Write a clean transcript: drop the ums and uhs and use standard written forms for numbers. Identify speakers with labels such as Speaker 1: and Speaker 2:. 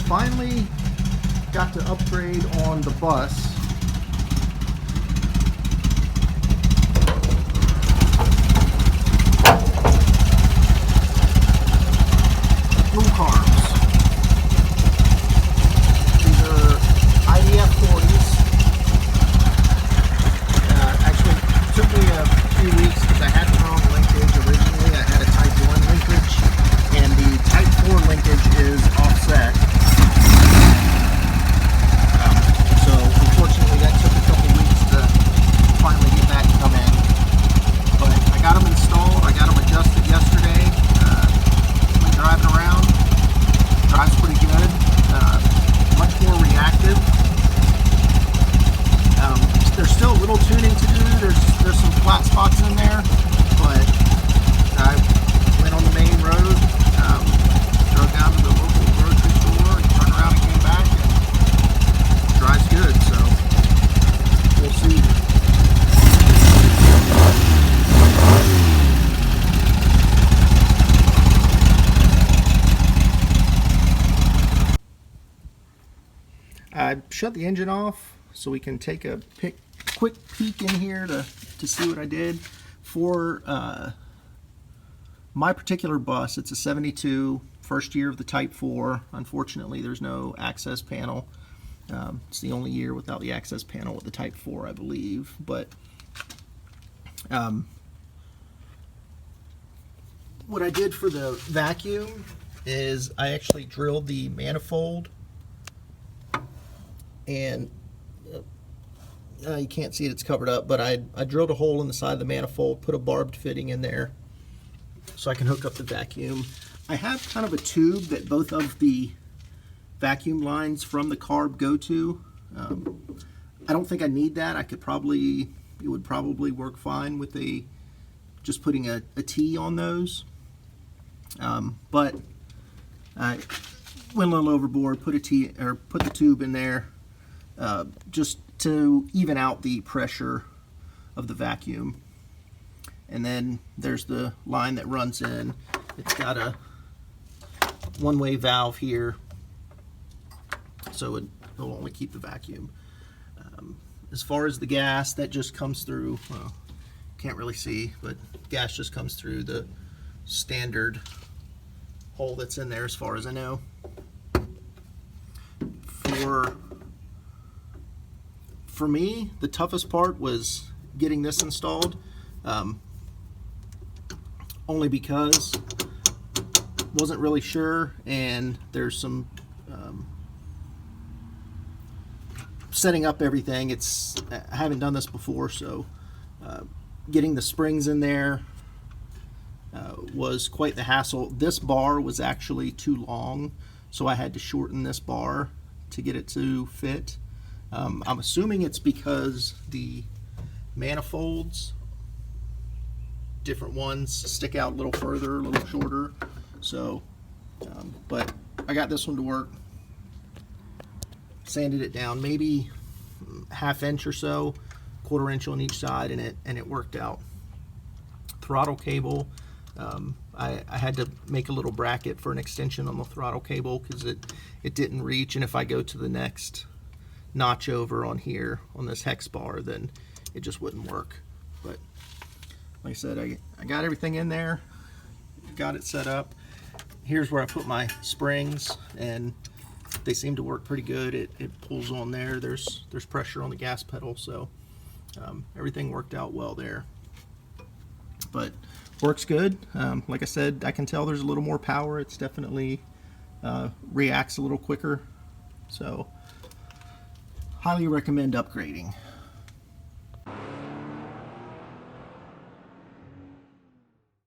Speaker 1: finally got to upgrade on the bus. Full carbs. These are IDF 40s. Actually, it took me a few weeks because I had the wrong linkage originally. I had a type 1 linkage, and the type 4 linkage is offset. So unfortunately, that took a couple weeks to finally get that to come in. But I got them installed. I got them adjusted yesterday. When driving around, drives pretty good. Much more reactive. There's still a little tuning to do. There's some flat spots in there, but I went on the main road, drove down to the local grocery store, and turned around and came back, and drives good. So we'll see. I shut the engine off so we can take a quick peek in here to see what I did. For my particular bus, it's a 72, first year of the Type 4. Unfortunately, there's no access panel. It's the only year without the access panel with the Type 4, I believe. But what I did for the vacuum is I actually drilled the manifold, and you can't see it, it's covered up, but I drilled a hole in the side of the manifold, put a barbed fitting in there so I can hook up the vacuum. I have kind of a tube that both of the vacuum lines from the Carb go to. I don't think I need that. It would probably work fine with just putting a T on those. But I went a little overboard, put the tube in there just to even out the pressure of the vacuum. And then there's the line that runs in. It's got a one-way valve here, so it'll only keep the vacuum. As far as the gas, that just comes through, well, can't really see, but gas just comes through the standard hole that's in there as far as I know. For me, the toughest part was getting this installed, only because wasn't really sure, and there's some setting up everything. I haven't done this before, so getting the springs in there was quite the hassle. This bar was actually too long, so I had to shorten this bar to get it to fit. I'm assuming it's because the manifolds, different ones, stick out a little further, a little shorter. So, but I got this one to work. Sanded it down, maybe ½ inch or so, quarter inch on each side, and it worked out. Throttle cable, I had to make a little bracket for an extension on the throttle cable because it didn't reach, and if I go to the next notch over on here on this hex bar, then it just wouldn't work. But like I said, I got everything in there, got it set up. Here's where I put my springs, and they seem to work pretty good. It pulls on there. There's pressure on the gas pedal, so everything worked out well there. But works good. Like I said, I can tell there's a little more power. It's definitely reacts a little quicker. So highly recommend upgrading.